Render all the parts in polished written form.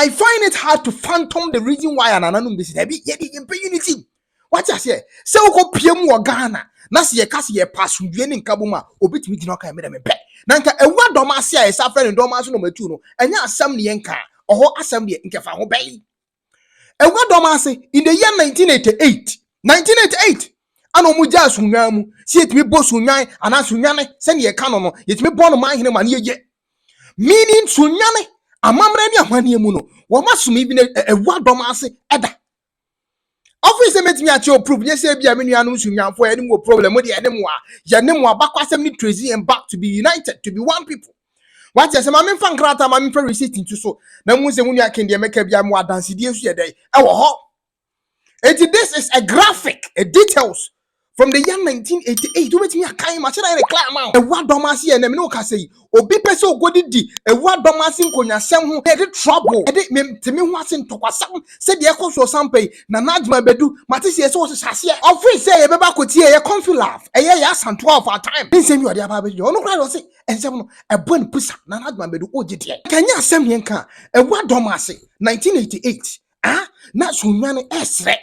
I find it hard to phantom the reason why ananum this is unity. What I say? Se uko PM wa Ghana. Na si ye kasi ye pasu dwene nkabuma obit mi dino ka me dem pe. Na nka ewa domase a esa friend domase no matu no. Enya asam ne nka. Oho asam ne nka fa ho bai. Ewa domase in the year 1988. Ano mu ja sunwan mu. Si etimi bo sunwan ana sunwane se ne ye ka no yetimi bo no manhene ma ne ye. Meaning sunwane amamre ne ahwane mu no. Wo masumi bi ne ewa domase eda. Office metimi a che proof ye say bia me nuanum sunwanfo ya nim problem de ya nim abakwasem ni tracy and back to be united, to be one people. What you say ma me fan krata ma me fa receipt into so na mu se mu nua kende meka bia mu adanse die su ye dai e wo ho. This is a graphic, a details from the year 1988. Do metimi akan ma chira reclaim am. E wa domase ye na me no ka say obi pese ogodidi e wa domase nkonyasem ho e de trouble e de temi ho ase ntokwasam se de ekoso sampai na najma bedu matisi ese wo sase office say e beba kotie ye confilaf e ye ya santo of our time nsem yo de aba be ono kra do say ensem no e bon pusa na najma bedu ogide kanya asem ye nka e wa domase 1988 na sunwane esre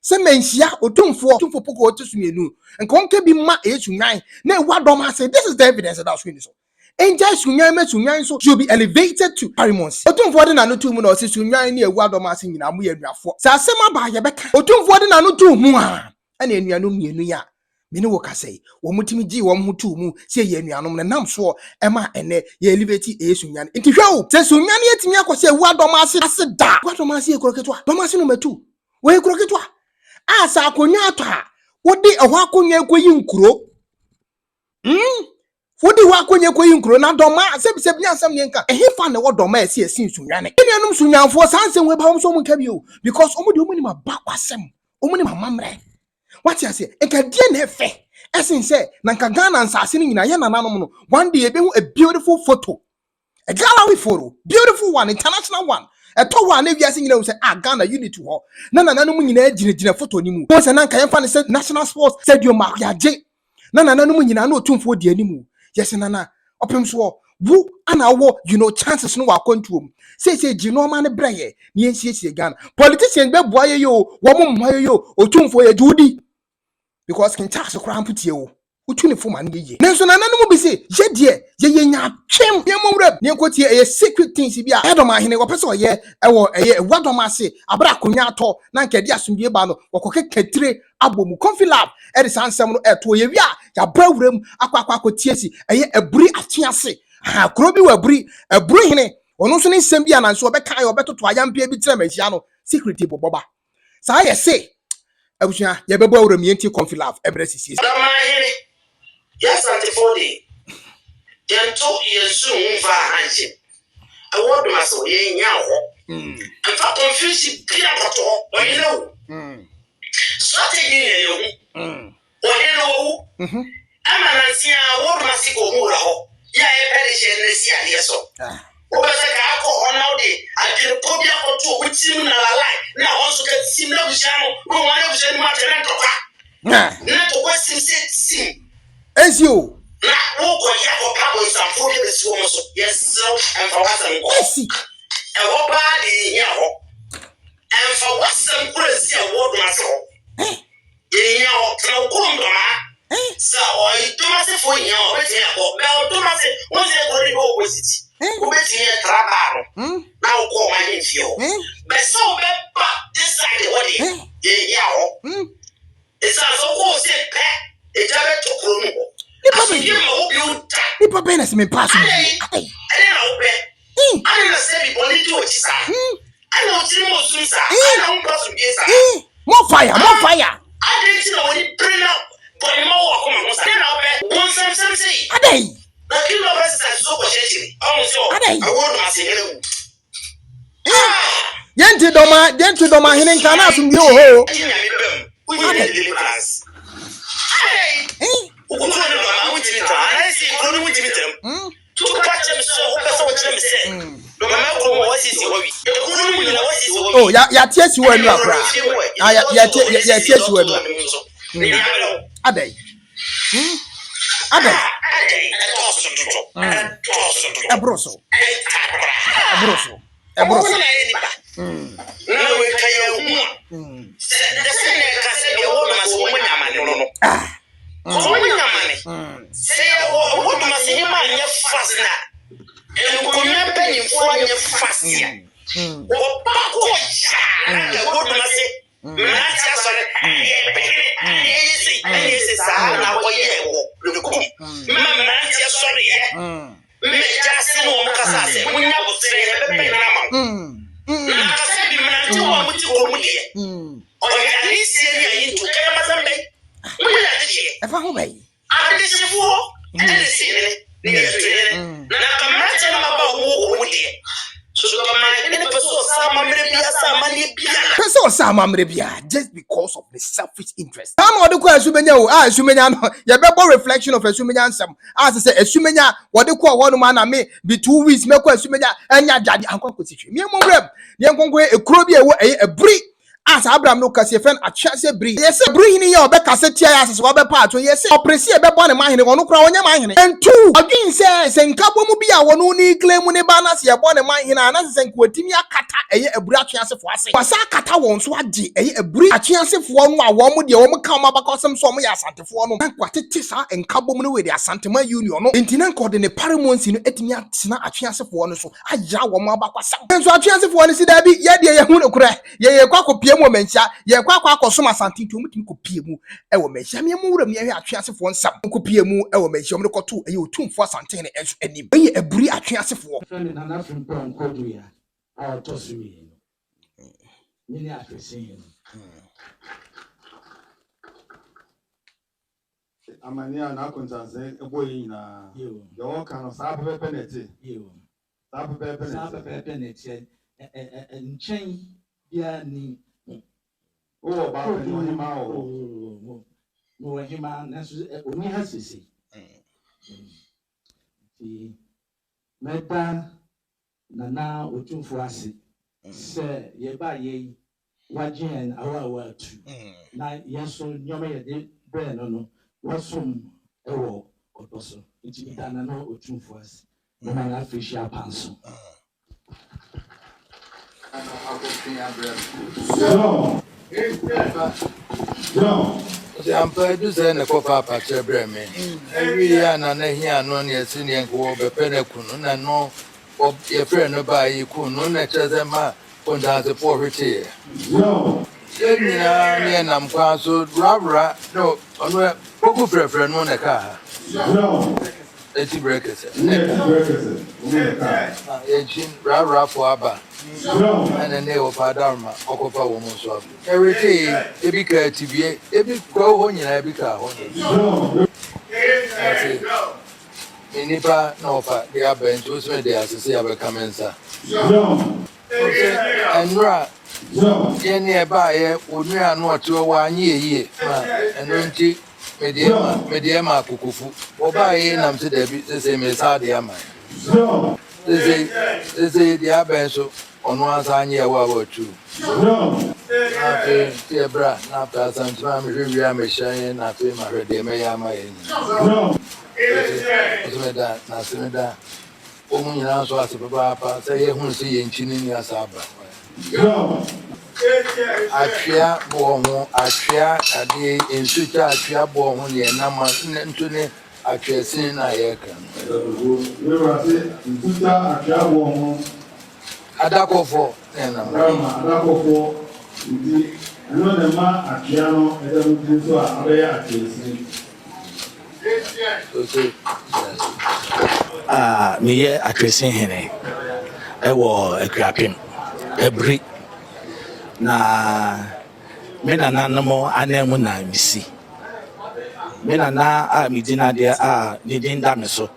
se Manhyia otumfo poko otusumienu nkonke bi ma esunwan na e wa domase. This is the evidence that was so Angel sunyan so should be elevated to paramount. Otumfo de nanu tu mu na sunyan ni ewu adomase nyina mu yanuafo. Sa asema ba ye beka. Otumfo de nanu tu mu a na enuanom mienu ya. Me ne wo ka sei, wo mutimi gi wo mu tu mu se ye enuanom na nam so e ma ene ye elevate sunyan. Nti hwe o, se sunyan yetimi akose ewu adomase aseda. Ewu adomase ekroketwa. Domase no matu. We ekroketwa. Asa akonya atwa. Wodi eho akonya ekoyi nkuro. Wodi wa akonya ekoyi nkuro na doma sebiseb nya asam ne nka. Ehefa na wo doma esi sunwane. Enuanom sunyanfo sanse we ba hom so mu nka bio because omo de omo ni mabakwasem. Omo ni mamamre. What you say? Eka die na efe. Esin say na nka Ghana nsase ni nyina ye nananom no. One day ebehu a beautiful photo. A gallery photo. Beautiful one, international one. A to one na wiase nyina say Ghana unity ho. Na nananom nyina agina photo ni mu. Wo se na nka yemfa ne say National Sports Stadium akyaje. Na nananom nyina na otumfo di animu. Yes nana opem so wo ana wo chances no wa kwantuom say gino ma ne breye ne ensiesie Ghana politicians be boaye yo wo mo mmoaye yo otumfo ye judi because kin tax kra amputie wo utuni fo ma ne ye nenso nananom bi say ye de ye nya twem ye momrab ne nkotie ye secret things bi a Dormaahene wo pese ye ewo wadomase abra konya ato na nkede asomdie ba no wokokeketire abomu confilab e de sansem no eto ye wi a ya brawuram akwakotie si Aburi Atwease kuro bi wa Aburihene ono so ne nsem bi ananso obeka ye obetoto ayampia bi tira Manhyia no secret boboba sa ye say abusua ye bebo awuram ye nti confilab ebre sisi Dormaahene yes antifodi dento yesu mva hanche awodo maso ye nya ho amfa confusion bia boto o ye no strategy ye yo o ye no amanansia awodo masiko mu ho ya e perishe ne si ade so o be se ka ko ona de akirpo bia boto o tim na la na onso ka sim na bushano ro wa na bushano ma tere toka na to kwesi sim ezio na wo ko ya ko pa bo samfo de be si wo so yes and for wasam ko esi e wo ba de nya ho and for wasam ko si e wo do aso ye nya ho tra ko ndoma sa o I do ma se fo nya o be tia ko be o do ma se wo se ko ri ho opposite wo be tia trabaro na wo ko ma yin fi ho be so be ba this side wo de ye nya ho esa so ko se pe e jabe to kro no Nipa bena se me pass me. I don't know. I don't say people need to watch sa. I know three more soon sa. I don't pass me sa. More fire. I didn't know when you bring up but you more come on sa. Then one some say. Adey. Na kill no person so ko shechiri. So. I want to say hello. Yenti Dormaahene nka na asum bi ho. We need deliverance. Hey. Oh, ya tiesi wa nwa kra. Ya tiesi wa nwa. Adey. Abroso. na we ka ye hu se ne ka se de wo ma so mo nyamane no so mo nyamane se wo ma se hima nya fast na enkonya penifo anya fast ya wo pa ko ya wo ma se na tia sore ye sa na wo ye wo ko ma tia sore ye me just no mo kasa se mo nya bo tre be pe na ma na kasa bi me na ti wo mo ti ko mo de o ya ni sie ni ayi to ke ma sambe mo ya de che e fa ho bai ade se fu ade se ne ne na ka ma che na ma ba wo de so ka ma ne pe so sa ma mere bia sa ma ne bia person sa ma mere bia just because of the selfish interest. Come on, the question asumenya o asumenya no ye be bo reflection of asumenya nsem as say asumenya wo de ko wo no ma na me be 2 weeks me ko asumenya anya dwade ankwa ko titwe me momrem ye nkonkwe ekuro bi ewo Aburi as Abraham no kase fen Atwease bri yes Aburihene ya obekase tia ya asese wo be part yes opresi e be bo ne mahene ono kura onye mahene entu odwin se nkabo mu bi a wono ni claim ne ba na se ye bo ne mahene ana se nkwatimi akata Aburi Atwease fo ase kwasa akata won so age Aburi Atwease fo no a wo mu de wo mu ka ma bakosem so mo ya Asante fo no kwatete sa nkabo mu no we de Asanteman union no entina nkode ne paramonsi no etimi atena Atwease fo no so aya wo mu abakwasam enso Atwease fo no si da bi ye de ye hu no kura ye kwakopie mu Manhyia ye kwakwa akosom Asante nti omutimi kopie mu ewo Manhyia me mu wura me hwe Atwease fo nsam kopie mu ewo Manhyia omre koto otumfo Asante ne enso anim Aburi Atwease fo friend na na from Kodu ya a tosumi ni Atwease Amania na kontanse eboyi na the one kind of sa penalty sa penalty nchen bia ni o ba pe no hima o no hima na so oni hasisi ti meda na otumfo ase se ye ba ye wajen awa tu na yeso nyoma ye de bre no wasum ewo odoso nti dana na otumfo ase na na facial panso I'm proud to say, Papa Chebreme. Every year, and I hear no near senior go over Penacun, and no, your friend by you could no nature them on the poverty. No, and I'm quite so rubber, no, on a poco preference on a car. No, it's breakers. Rubber for Abba. And then they were Padarma, Okopa woman swap. Every day, every car TV, every go on in every car. Nipa no fa they are bent to say they are to say about Kamensa. And Ra, nearby, would me not to 1 year, and 20 Mediama Kukufu, or by Nam to the same as Hadiama. They say the Abenso. On one side, yeah, what about you? No, dear brat, after Asanteman, we are machine, I feel my ready, may I my no, that, nothing that. Woman, you know, so as a papa, say, who see in Chini as a no. I fear born, I fear a day in future, I fear born only a number into I fear seeing I can. Adakofo Adakofo ndi eno na ma atua no edem nso a abeya Atwease me ye Atwease hene ewo akrapim Aburi na me na no anemu na misi me na a medina de a ne din da me so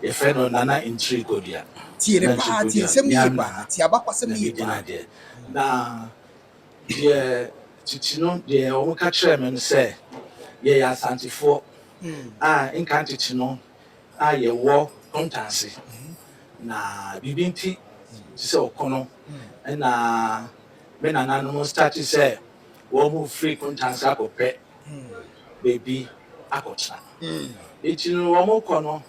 ye fe no nana intrigue dia tie ne party sem ni ba tie abakwasem ni ba na ye titino de o ka kire me se ye ya Asantefo a nka titino a ye wo kontanse na bibinti se okono na me na no start se wo mu free kontanse akopɛ baby akotna etino wo mo kono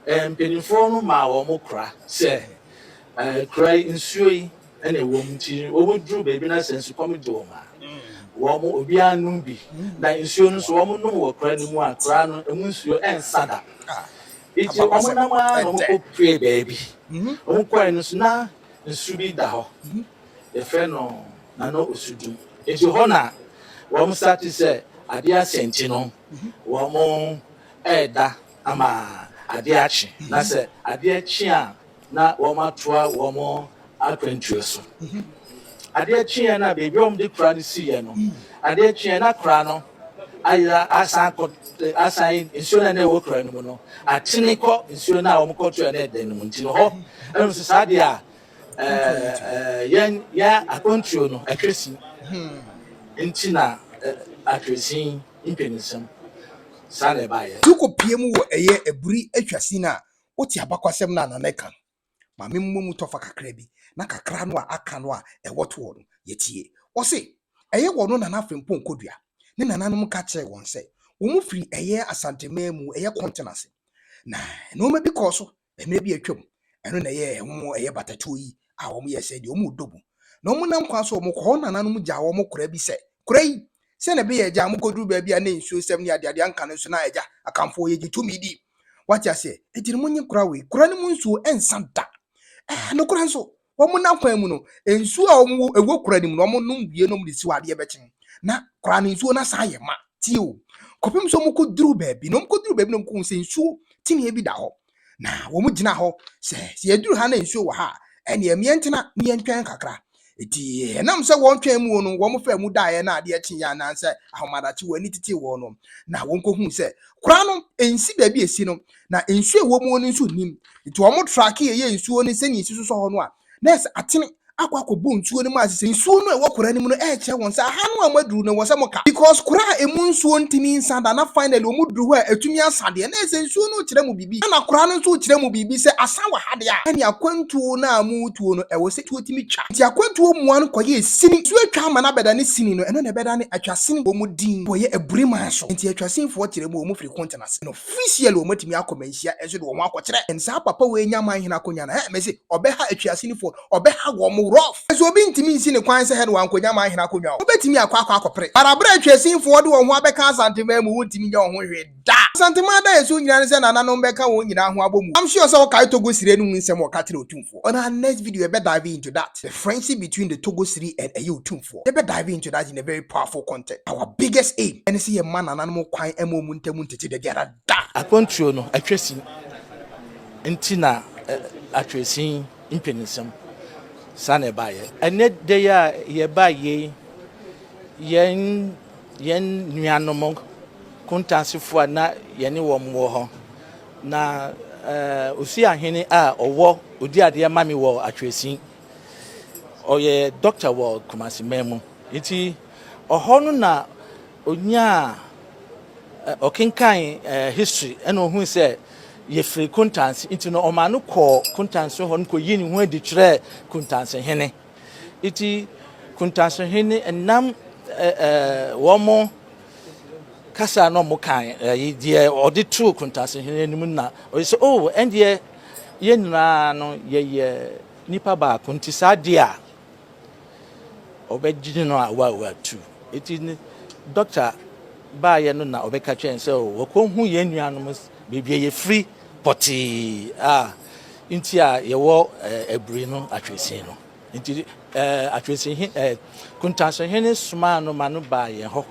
penifo no ma wo mo kra se kra nsuo yi and a woman tea, woman drew baby nurse and succumbed to ma. Woman will be a numbi. That insurance woman no more crying more crown and monsieur and sada. It's your woman, no pray baby. Oh, quite now, and should be the the friend no, no, should do. It's your honor. Woman started say, Adia Sentino, woman, Eda, ama, Adiachi, Nasa, Adiachia, na woman, 12 woman, Atwease. Adiachia, na baby, the crowd see no. Adiachia, na crano, Asai, insurance work no. A cynical insurance now, culture and then Montino, and Sadia, ya, a country, no, a Christian. Intina Atwease impenism sale baye tuko PM wo eye Aburi Atwease na woti abakwasem na naneka ma memmu tofa kakra bi na kakra no aka no a ewoto wo no yetie wo se eye wo no na na fempo nkodua ne nananom ka kire won se wo mu firi eye Asanteman mu eye continence na no ma bi koso eme bi atwam eno na eye ho eye batato yi a wo mu yese de wo mu dobu na wo mu nam kwa so wo mu ko nananom gya wo mu kora bi se krai se na be ye gya mu koduru ba bia na nsuo sem ne ade anka no so na agya akamfo ye gitumi di wati ase ejiri munye kora we kora ne mu nsuo ensanta no kora nso wo mu na kwan mu no nsuo a wo mu ewo kora ni mu no mo num bie no mu de siwa ade bechen na kora ne nsuo na sa ye ma ti o kopim so mu koduru ba bi no mu koduru ba bi no mu se nsuo tini bi da ho na wo mu gina ho se ye duru ha na nsuo wa ha ene emientena ne yentwen kakra eti enam se won twan mu no wo mo fa mu dae na ade akyi ya na se ahomadachi wani titi wo no na won ko hu se kura no ensi ba bi esi no na ensuo wo mu no nsu nim eti wo mo track ye ensuo ni se ni esi so ho no a na se atene akwa bu nsuo ni mu asese nsuo no e wo kura ni mu no e kire won se aha no amaduru no wo se mo ka because kura emu nsuo ntimi nsanda na finally wo mu duru ho a etumi asade na se nsuo no kire mu bibi na kura no nso kire mu bibi se asa wa hade a ene akwantuo na amutuo no e wo se tuo timi twa ti akwantuo muan koye sini nsuo atwa ama na beda ne sini no eno na beda ne Atwease wo mu din boye Aburi man so nti Atwease fo kire mu wo mu firi continence no official wo matimi akomanhia enso de wo mu akokire ensa papa we nya Manhyia akonya na me se obeha Atwease ni fo obeha wo mu rough so obi ntimi nsi ne kwan se he no ankonya Manhyia akonya obetimi akwa akopre Aburi Atwease fo de wo ho abeka Asanteman mu wontimi nya wo ho hwe da Asanteman da enso nyina ne se nananom beka wo nyina ho abomu I'm sure so kai Togo sire nu nsem wo ka kire otumfo on our next video we be dive into that the friendship between the Togo Siri and otumfo we be dive into that in a very powerful content our biggest aim and see a man nananom kwan emomu ntemu ntete de biara da akontro no Atwease ntina Atwease impenism sane baye ene de ya ye baye yen nuanom kontansefo na ye ne wo mo ho na osi ahene a owo odi ade mami wo Atwease oye doctor wo Kumasi memu iti oho no na onya okenkan history eno hu se ye free kontanse iti no omanu ko kontanse ho nko yini hu adi kire kontanse hene iti kontanse hene enam wo mo kasa no mo kan ye odi true kontanse hene nim na o say oh and ye nyina no ye nipa ba konti sadia obejini no awa tu iti doctor ba ye no na obeka chen say wo ko hu ye nuanom bebie ye free poti inti a ye wo Aburi no Atwease no inti Atwease kontanse hene suma no manu ba ye ho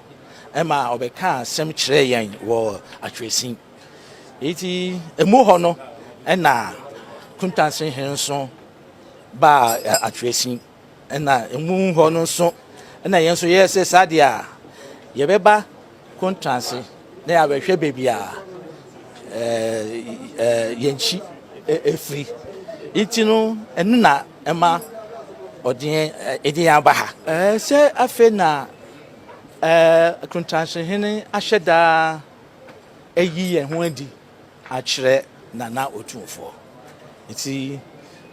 ema obeka asem kire yen wo Atwease iti emu ho no na kontanse hene so ba Atwease na emu ho no so na yen so ye se sadia ye beba kontanse na ya behwe bebia yenchi efri itinu enu na ema odin edin abaha se afe na kontanse hene ahyeda eyi ye ho adi akire na otumfo iti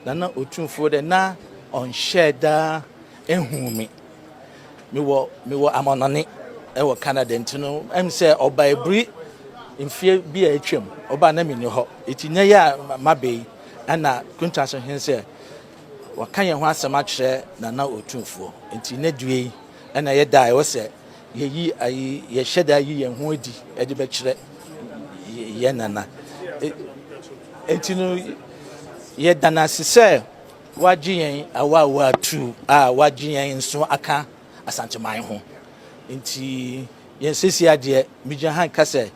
na otumfo de na on sheda ehumi miwo amonone ewo Canada ntino em se oba Aburi mfie bi a atwam oba na mini ho iti nya ya mabei ana kontanse hen se waka yɛn ho asɛm akyerɛ Nana Otumfuo nti ne due ɛna yɛda ɛwɔ sɛ yɛyi ayi yɛhyɛ da yi yɛn ho adi ɛde bɛkyerɛ yɛ Nana nti no yɛda n'ase sɛ wagye yɛn awa atu a wagye yɛn nso aka Asanteman ho nti yɛn sesi adeɛ migya han ka sɛ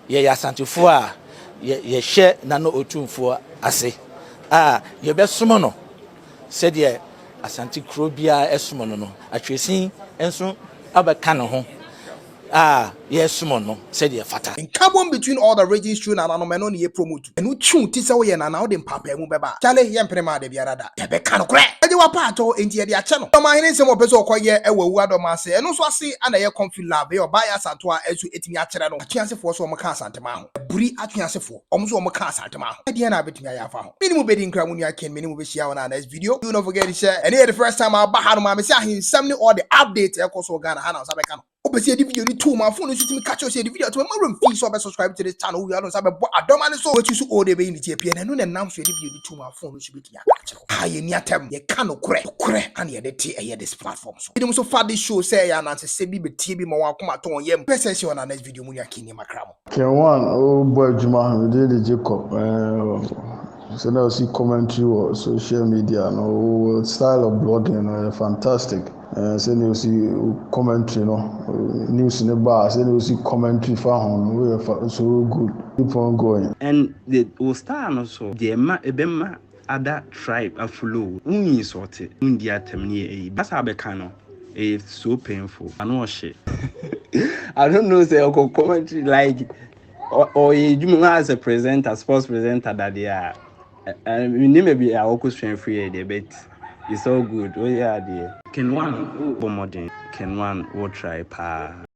yɛyɛ Asantefo a yɛhyɛ Nana Otumfuo ase a yɛbɛsom no sɛdeɛ Asante kuro bia ɛsom no Atweasi nso abɛka ne ho yes no said ye fata. In carbon between all the regions through Nana no meno ni promote. And we tune tisa we na na odin papa mu beba. Chale yem prema de biarada. Ebe kan kre. E de wa pato enti e de ache no. Dormaahene se mo peso okoye e wawu adoma ase. Eno so ase ana ye confuse love e oba ya santo a esu etimi akere no. Atweasefo so mo ka Asanteman ho. Aburi Atweasefo. Omo so mo ka Asanteman ho. E de na betimi ya fa ho. Minimu bedi nkra mu nua ken minimu be share on our next video. Do not forget to share. And here the first time I ba ha no ma me say ahinsam ni all the updates e koso Ghana ha na so be ka no. Obesi the video ni 2 my phone shoot me catch you say the video to my room fee so be subscribe to this channel we don't sabe adoma ni so what you so all the way in the TP and no nam so the video ni 2 my phone shoot me catch you ah ye ni atem ye ka no kure and ye de te this platform so we so far this show say ya na say bi be tie bi ma wa koma ton yem person see on our next video mu ya kini makram K1ng oh boy Juma we did the Jacob so now see commentary or social media no style of blogging fantastic. Say you see commentary news in the bar, say you see commentary for we so good. Keep on going. And the star also the ebema other tribe aflow. Unyi sorted. Undia temni that's how becano. It's so painful. I know shit. I don't know say commentary like or you as a presenter, sports presenter that they are and maybe I will strength free debate. It's all good. Oh yeah, dear. K1ng Ghana will try pa.